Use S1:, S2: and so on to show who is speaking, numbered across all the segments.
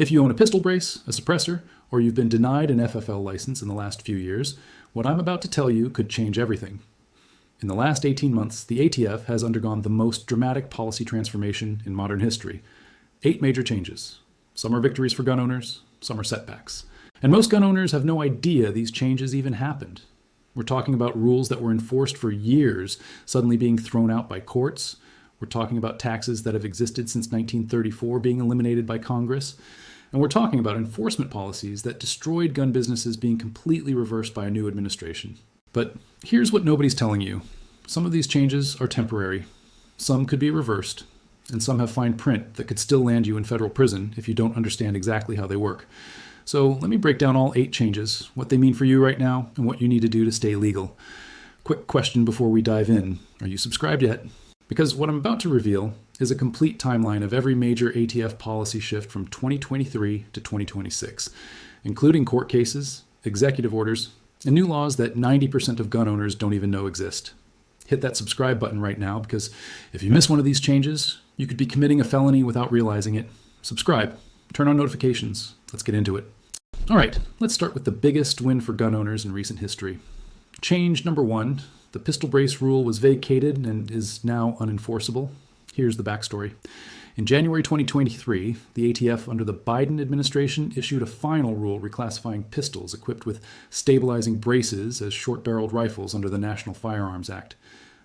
S1: If you own a pistol brace, a suppressor, or you've been denied an FFL license in the last few years, what I'm about to tell you could change everything. In the last 18 months, the ATF has undergone the most dramatic policy transformation in modern history. 8 major changes. Some are victories for gun owners, some are setbacks. And most gun owners have no idea these changes even happened. We're talking about rules that were enforced for years suddenly being thrown out by courts. We're talking about taxes that have existed since 1934 being eliminated by Congress. And we're talking about enforcement policies that destroyed gun businesses being completely reversed by a new administration. But here's what nobody's telling you. Some of these changes are temporary. Some could be reversed. And some have fine print that could still land you in federal prison if you don't understand exactly how they work. So let me break down all 8 changes, what they mean for you right now, and what you need to do to stay legal. Quick question before we dive in. Are you subscribed yet? Because what I'm about to reveal is a complete timeline of every major ATF policy shift from 2023 to 2026, including court cases, executive orders, and new laws that 90% of gun owners don't even know exist. Hit that subscribe button right now, because if you miss one of these changes, you could be committing a felony without realizing it. Subscribe, turn on notifications. Let's get into it. All right, let's start with the biggest win for gun owners in recent history. Change number 1, the pistol brace rule was vacated and is now unenforceable. Here's the backstory. In January 2023, the ATF under the Biden administration issued a final rule reclassifying pistols equipped with stabilizing braces as short-barreled rifles under the National Firearms Act.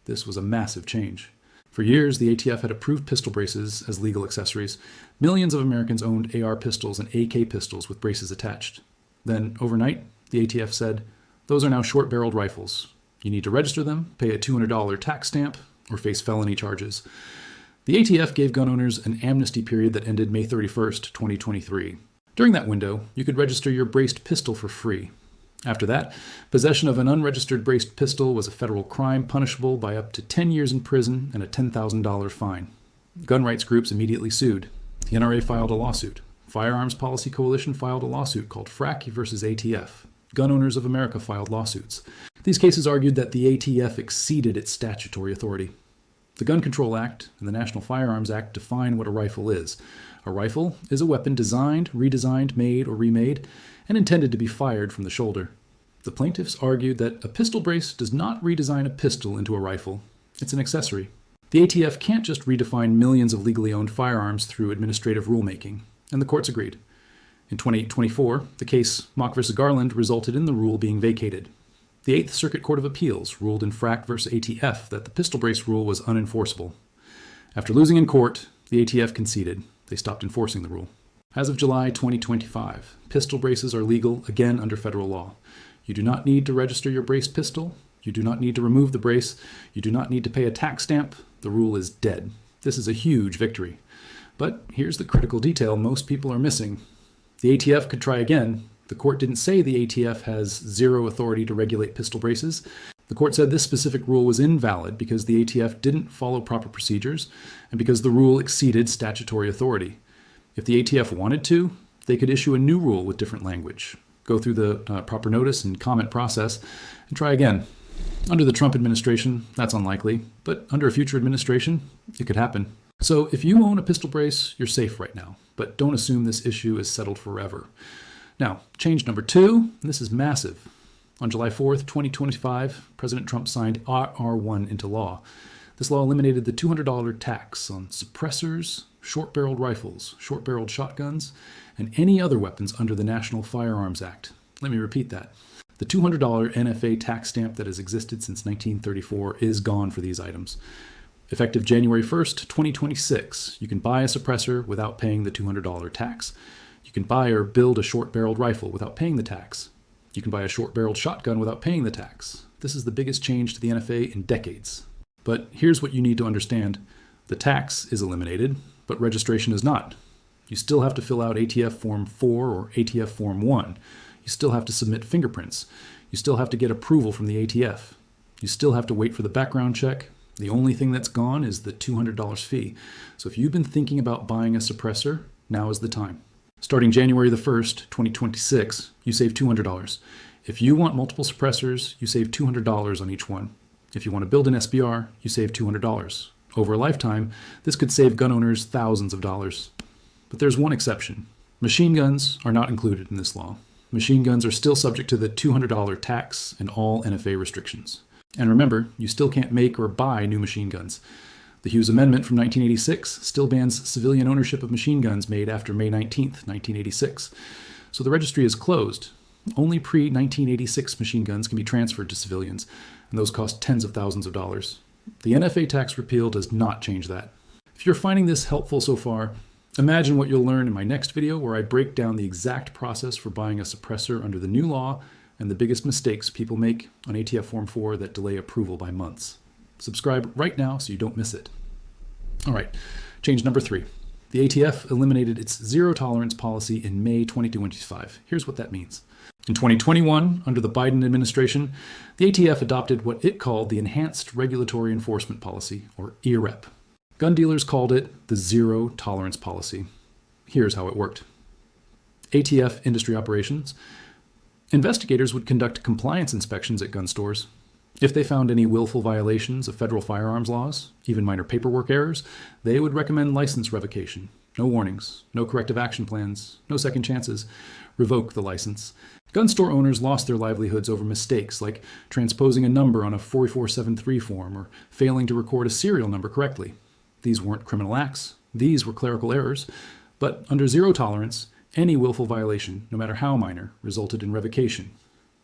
S1: This was a massive change. For years, the ATF had approved pistol braces as legal accessories. Millions of Americans owned AR pistols and AK pistols with braces attached. Then, overnight, the ATF said, those are now short-barreled rifles. You need to register them, pay a $200 tax stamp, or face felony charges. The ATF gave gun owners an amnesty period that ended May 31st, 2023. During that window, you could register your braced pistol for free. After that, possession of an unregistered braced pistol was a federal crime punishable by up to 10 years in prison and a $10,000 fine. Gun rights groups immediately sued. The NRA filed a lawsuit. Firearms Policy Coalition filed a lawsuit called Frack versus ATF. Gun Owners of America filed lawsuits. These cases argued that the ATF exceeded its statutory authority. The Gun Control Act and the National Firearms Act define what a rifle is. A rifle is a weapon designed, redesigned, made, or remade, and intended to be fired from the shoulder. The plaintiffs argued that a pistol brace does not redesign a pistol into a rifle. It's an accessory. The ATF can't just redefine millions of legally owned firearms through administrative rulemaking, and the courts agreed. In 2024, the case Mock v. Garland resulted in the rule being vacated. The 8th Circuit Court of Appeals ruled in Frack v. ATF that the pistol brace rule was unenforceable. After losing in court, the ATF conceded. They stopped enforcing the rule. As of July 2025, pistol braces are legal again under federal law. You do not need to register your braced pistol. You do not need to remove the brace. You do not need to pay a tax stamp. The rule is dead. This is a huge victory. But here's the critical detail most people are missing. The ATF could try again. The court didn't say the ATF has zero authority to regulate pistol braces. The court said this specific rule was invalid because the ATF didn't follow proper procedures and because the rule exceeded statutory authority. If the ATF wanted to, they could issue a new rule with different language, go through the proper notice and comment process, and try again. Under the Trump administration, that's unlikely, but under a future administration, it could happen. So if you own a pistol brace, you're safe right now, but don't assume this issue is settled forever. Now, change number 2, and this is massive. On July 4th, 2025, President Trump signed R1 into law. This law eliminated the $200 tax on suppressors, short-barreled rifles, short-barreled shotguns, and any other weapons under the National Firearms Act. Let me repeat that. The $200 NFA tax stamp that has existed since 1934 is gone for these items. Effective January 1st, 2026, you can buy a suppressor without paying the $200 tax. You can buy or build a short-barreled rifle without paying the tax. You can buy a short-barreled shotgun without paying the tax. This is the biggest change to the NFA in decades. But here's what you need to understand. The tax is eliminated, but registration is not. You still have to fill out ATF Form 4 or ATF Form 1. You still have to submit fingerprints. You still have to get approval from the ATF. You still have to wait for the background check. The only thing that's gone is the $200 fee. So if you've been thinking about buying a suppressor, now is the time. Starting January the 1st, 2026, you save $200. If you want multiple suppressors, you save $200 on each one. If you want to build an SBR, you save $200. Over a lifetime, this could save gun owners thousands of dollars. But there's one exception. Machine guns are not included in this law. Machine guns are still subject to the $200 tax and all NFA restrictions. And remember, you still can't make or buy new machine guns. The Hughes Amendment from 1986 still bans civilian ownership of machine guns made after May 19, 1986. So the registry is closed. Only pre-1986 machine guns can be transferred to civilians, and those cost tens of thousands of dollars. The NFA Tax Repeal does not change that. If you're finding this helpful so far, imagine what you'll learn in my next video where I break down the exact process for buying a suppressor under the new law and the biggest mistakes people make on ATF Form 4 that delay approval by months. Subscribe right now so you don't miss it. All right, change number 3. The ATF eliminated its zero tolerance policy in May 2025. Here's what that means. In 2021, under the Biden administration, the ATF adopted what it called the Enhanced Regulatory Enforcement Policy, or EREP. Gun dealers called it the Zero Tolerance Policy. Here's how it worked. ATF industry operations. Investigators would conduct compliance inspections at gun stores. If they found any willful violations of federal firearms laws, even minor paperwork errors, they would recommend license revocation. No warnings, no corrective action plans, no second chances. Revoke the license. Gun store owners lost their livelihoods over mistakes like transposing a number on a 4473 form or failing to record a serial number correctly. These weren't criminal acts. These were clerical errors. But under zero tolerance, any willful violation, no matter how minor, resulted in revocation.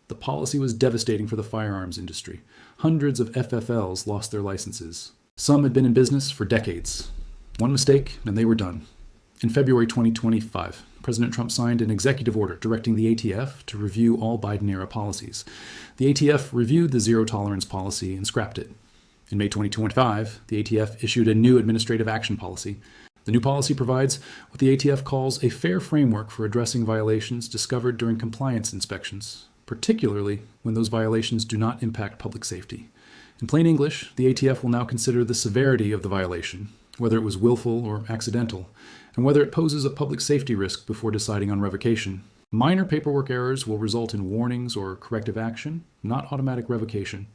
S1: The policy was devastating for the firearms industry. Hundreds of FFLs lost their licenses. Some had been in business for decades. One mistake, and they were done. In February 2025, President Trump signed an executive order directing the ATF to review all Biden-era policies. The ATF reviewed the zero tolerance policy and scrapped it. In May 2025, the ATF issued a new administrative action policy. The new policy provides what the ATF calls a fair framework for addressing violations discovered during compliance inspections, particularly when those violations do not impact public safety. In plain English, the ATF will now consider the severity of the violation, whether it was willful or accidental, and whether it poses a public safety risk before deciding on revocation. Minor paperwork errors will result in warnings or corrective action, not automatic revocation.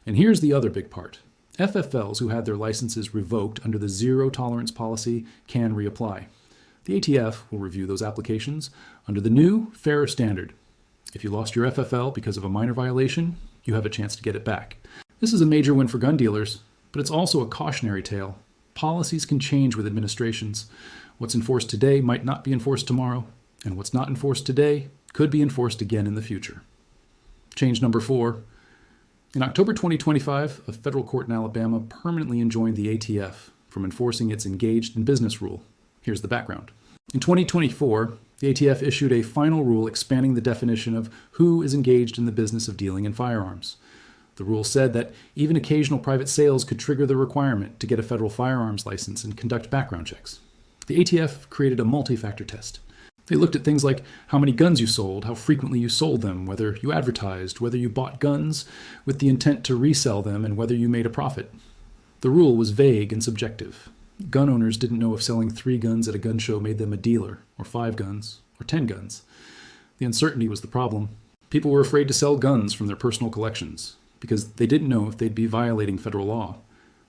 S1: And here's the other big part. FFLs who had their licenses revoked under the zero tolerance policy can reapply. The ATF will review those applications under the new, fairer standard. If you lost your FFL because of a minor violation, you have a chance to get it back. This is a major win for gun dealers, but it's also a cautionary tale. Policies can change with administrations. What's enforced today might not be enforced tomorrow, and what's not enforced today could be enforced again in the future. Change number 4. In October 2025, a federal court in Alabama permanently enjoined the ATF from enforcing its engaged in business rule. Here's the background. In 2024, the ATF issued a final rule expanding the definition of who is engaged in the business of dealing in firearms. The rule said that even occasional private sales could trigger the requirement to get a federal firearms license and conduct background checks. The ATF created a multi-factor test. They looked at things like how many guns you sold, how frequently you sold them, whether you advertised, whether you bought guns with the intent to resell them, and whether you made a profit. The rule was vague and subjective. Gun owners didn't know if selling 3 guns at a gun show made them a dealer, or 5 guns, or 10 guns. The uncertainty was the problem. People were afraid to sell guns from their personal collections because they didn't know if they'd be violating federal law.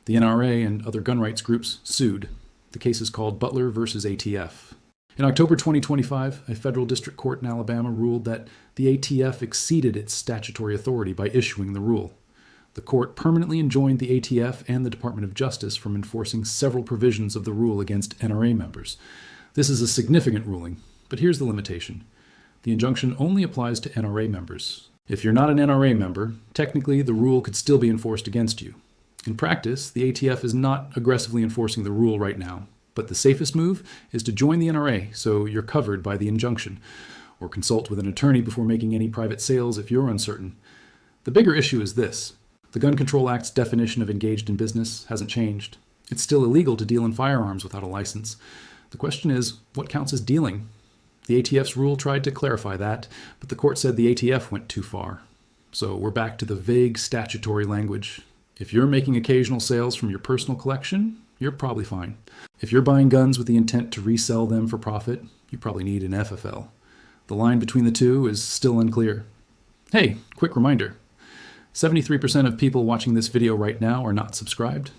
S1: The NRA and other gun rights groups sued. The case is called Butler versus ATF. In October 2025, a federal district court in Alabama ruled that the ATF exceeded its statutory authority by issuing the rule. The court permanently enjoined the ATF and the Department of Justice from enforcing several provisions of the rule against NRA members. This is a significant ruling, but here's the limitation. The injunction only applies to NRA members. If you're not an NRA member, technically the rule could still be enforced against you. In practice, the ATF is not aggressively enforcing the rule right now, but the safest move is to join the NRA so you're covered by the injunction, or consult with an attorney before making any private sales if you're uncertain. The bigger issue is this. The Gun Control Act's definition of engaged in business hasn't changed. It's still illegal to deal in firearms without a license. The question is, what counts as dealing? The ATF's rule tried to clarify that, but the court said the ATF went too far. So we're back to the vague statutory language. If you're making occasional sales from your personal collection, you're probably fine. If you're buying guns with the intent to resell them for profit, you probably need an FFL. The line between the two is still unclear. Hey, quick reminder. 73% of people watching this video right now are not subscribed.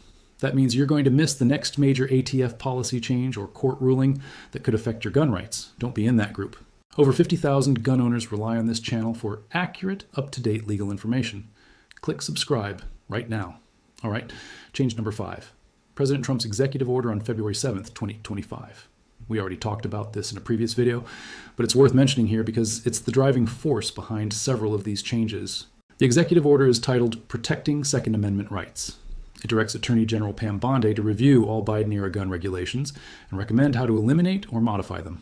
S1: That means you're going to miss the next major ATF policy change or court ruling that could affect your gun rights. Don't be in that group. Over 50,000 gun owners rely on this channel for accurate, up-to-date legal information. Click subscribe right now. All right, change number 5. President Trump's executive order on February 7th, 2025. We already talked about this in a previous video, but it's worth mentioning here because it's the driving force behind several of these changes. The executive order is titled Protecting Second Amendment Rights. It directs Attorney General Pam Bondi to review all Biden-era gun regulations and recommend how to eliminate or modify them.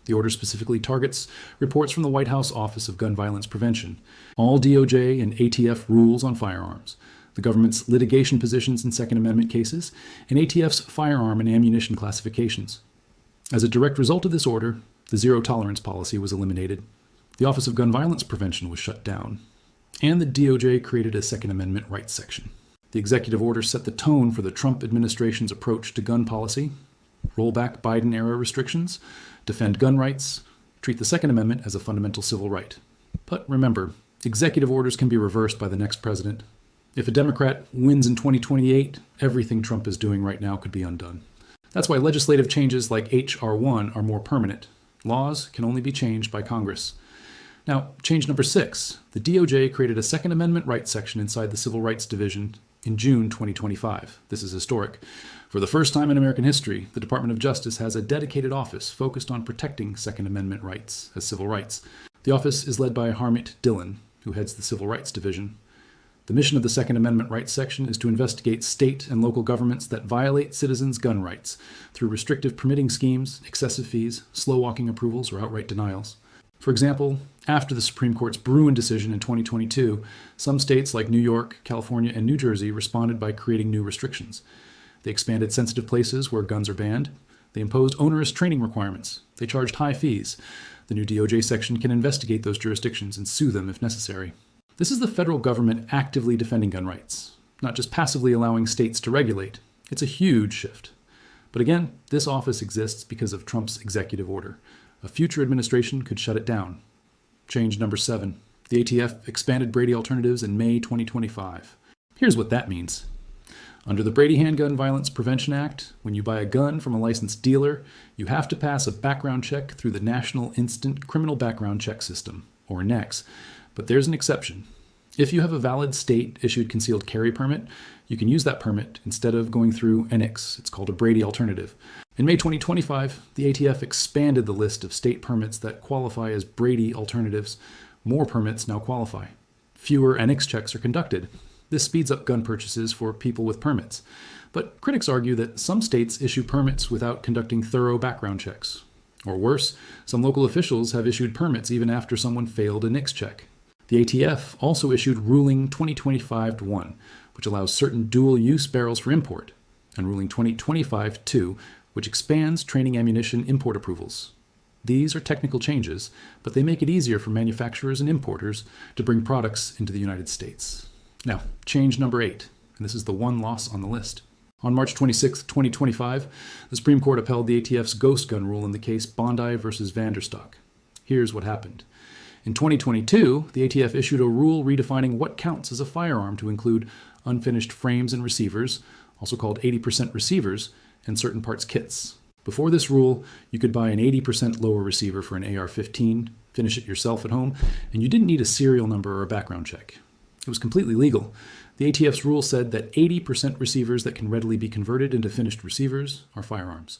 S1: The order specifically targets reports from the White House Office of Gun Violence Prevention, all DOJ and ATF rules on firearms, the government's litigation positions in Second Amendment cases, and ATF's firearm and ammunition classifications. As a direct result of this order, the zero-tolerance policy was eliminated, the Office of Gun Violence Prevention was shut down, and the DOJ created a Second Amendment rights section. The executive order set the tone for the Trump administration's approach to gun policy: roll back Biden-era restrictions, defend gun rights, treat the Second Amendment as a fundamental civil right. But remember, executive orders can be reversed by the next president. If a Democrat wins in 2028, everything Trump is doing right now could be undone. That's why legislative changes like H.R. 1 are more permanent. Laws can only be changed by Congress. Now, change number 6. The DOJ created a Second Amendment rights section inside the Civil Rights Division in June 2025. This is historic. For the first time in American history, the Department of Justice has a dedicated office focused on protecting Second Amendment rights as civil rights. The office is led by Harmeet Dillon, who heads the Civil Rights Division. The mission of the Second Amendment rights section is to investigate state and local governments that violate citizens' gun rights through restrictive permitting schemes, excessive fees, slow-walking approvals, or outright denials. For example, after the Supreme Court's Bruin decision in 2022, some states like New York, California, and New Jersey responded by creating new restrictions. They expanded sensitive places where guns are banned. They imposed onerous training requirements. They charged high fees. The new DOJ section can investigate those jurisdictions and sue them if necessary. This is the federal government actively defending gun rights, not just passively allowing states to regulate. It's a huge shift. But again, this office exists because of Trump's executive order. A future administration could shut it down. Change number 7. The ATF expanded Brady alternatives in May 2025. Here's what that means. Under the Brady Handgun Violence Prevention Act, when you buy a gun from a licensed dealer, you have to pass a background check through the National Instant Criminal Background Check System, or NICS. But there's an exception. If you have a valid state-issued concealed carry permit, you can use that permit instead of going through NICS. It's called a Brady alternative. In May 2025, the ATF expanded the list of state permits that qualify as Brady alternatives. More permits now qualify. Fewer NICS checks are conducted. This speeds up gun purchases for people with permits. But critics argue that some states issue permits without conducting thorough background checks. Or worse, some local officials have issued permits even after someone failed a NICS check. The ATF also issued Ruling 2025-1, which allows certain dual-use barrels for import, and Ruling 2025-2, which expands training ammunition import approvals. These are technical changes, but they make it easier for manufacturers and importers to bring products into the United States. Now, change number 8, and this is the one loss on the list. On March 26, 2025, the Supreme Court upheld the ATF's Ghost Gun rule in the case Bondi versus Vanderstock. Here's what happened. In 2022, the ATF issued a rule redefining what counts as a firearm to include unfinished frames and receivers, also called 80% receivers, and certain parts kits. Before this rule, you could buy an 80% lower receiver for an AR-15, finish it yourself at home, and you didn't need a serial number or a background check. It was completely legal. The ATF's rule said that 80% receivers that can readily be converted into finished receivers are firearms,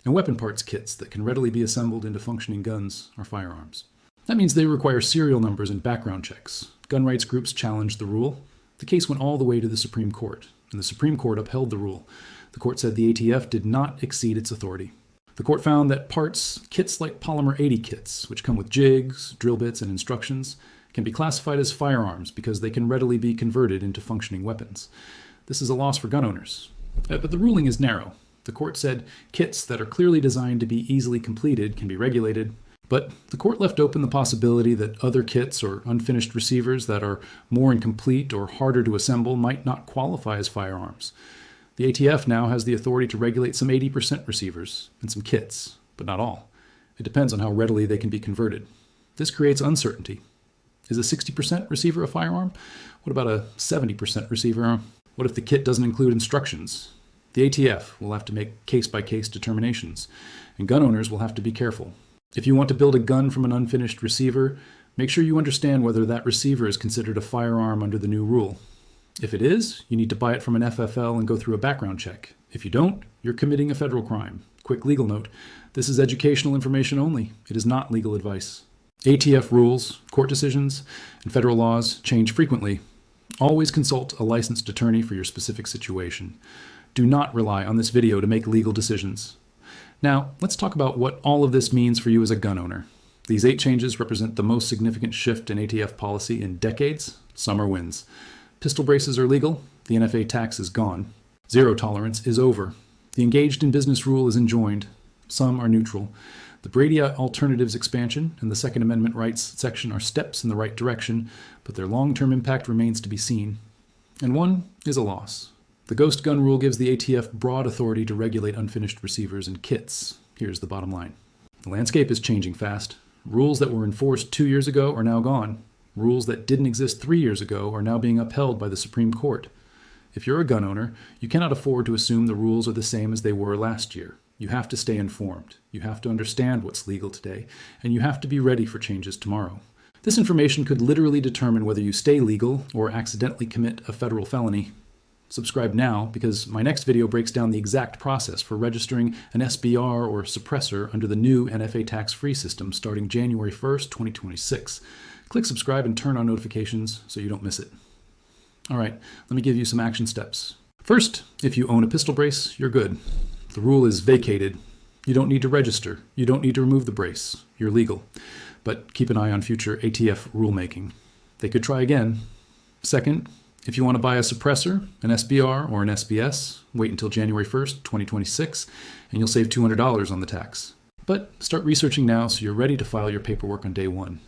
S1: and weapon parts kits that can readily be assembled into functioning guns are firearms. That means they require serial numbers and background checks. Gun rights groups challenged the rule. The case went all the way to the Supreme Court, and the Supreme Court upheld the rule. The court said the ATF did not exceed its authority. The court found that kits like Polymer 80 kits, which come with jigs, drill bits, and instructions, can be classified as firearms because they can readily be converted into functioning weapons. This is a loss for gun owners. But the ruling is narrow. The court said kits that are clearly designed to be easily completed can be regulated, but the court left open the possibility that other kits or unfinished receivers that are more incomplete or harder to assemble might not qualify as firearms. The ATF now has the authority to regulate some 80% receivers and some kits, but not all. It depends on how readily they can be converted. This creates uncertainty. Is a 60% receiver a firearm? What about a 70% receiver? What if the kit doesn't include instructions? The ATF will have to make case-by-case determinations, and gun owners will have to be careful. If you want to build a gun from an unfinished receiver, make sure you understand whether that receiver is considered a firearm under the new rule. If it is, you need to buy it from an FFL and go through a background check. If you don't, you're committing a federal crime. Quick legal note, this is educational information only. It is not legal advice. ATF rules, court decisions, and federal laws change frequently. Always consult a licensed attorney for your specific situation. Do not rely on this video to make legal decisions. Now, let's talk about what all of this means for you as a gun owner. These 8 changes represent the most significant shift in ATF policy in decades. Some are wins. Pistol braces are legal. The NFA tax is gone. Zero tolerance is over. The engaged in business rule is enjoined. Some are neutral. The Brady Alternatives expansion and the Second Amendment rights section are steps in the right direction, but their long-term impact remains to be seen. And one is a loss. The Ghost Gun rule gives the ATF broad authority to regulate unfinished receivers and kits. Here's the bottom line. The landscape is changing fast. Rules that were enforced 2 years ago are now gone. Rules that didn't exist 3 years ago are now being upheld by the Supreme Court. If you're a gun owner, you cannot afford to assume the rules are the same as they were last year. You have to stay informed. You have to understand what's legal today, and you have to be ready for changes tomorrow. This information could literally determine whether you stay legal or accidentally commit a federal felony. Subscribe now, because my next video breaks down the exact process for registering an SBR or suppressor under the new NFA tax-free system starting January 1st, 2026. Click subscribe and turn on notifications so you don't miss it. All right, let me give you some action steps. First, if you own a pistol brace, you're good. The rule is vacated. You don't need to register. You don't need to remove the brace. You're legal. But keep an eye on future ATF rulemaking. They could try again. Second, if you want to buy a suppressor, an SBR, or an SBS, wait until January 1st, 2026, and you'll save $200 on the tax. But start researching now so you're ready to file your paperwork on day one.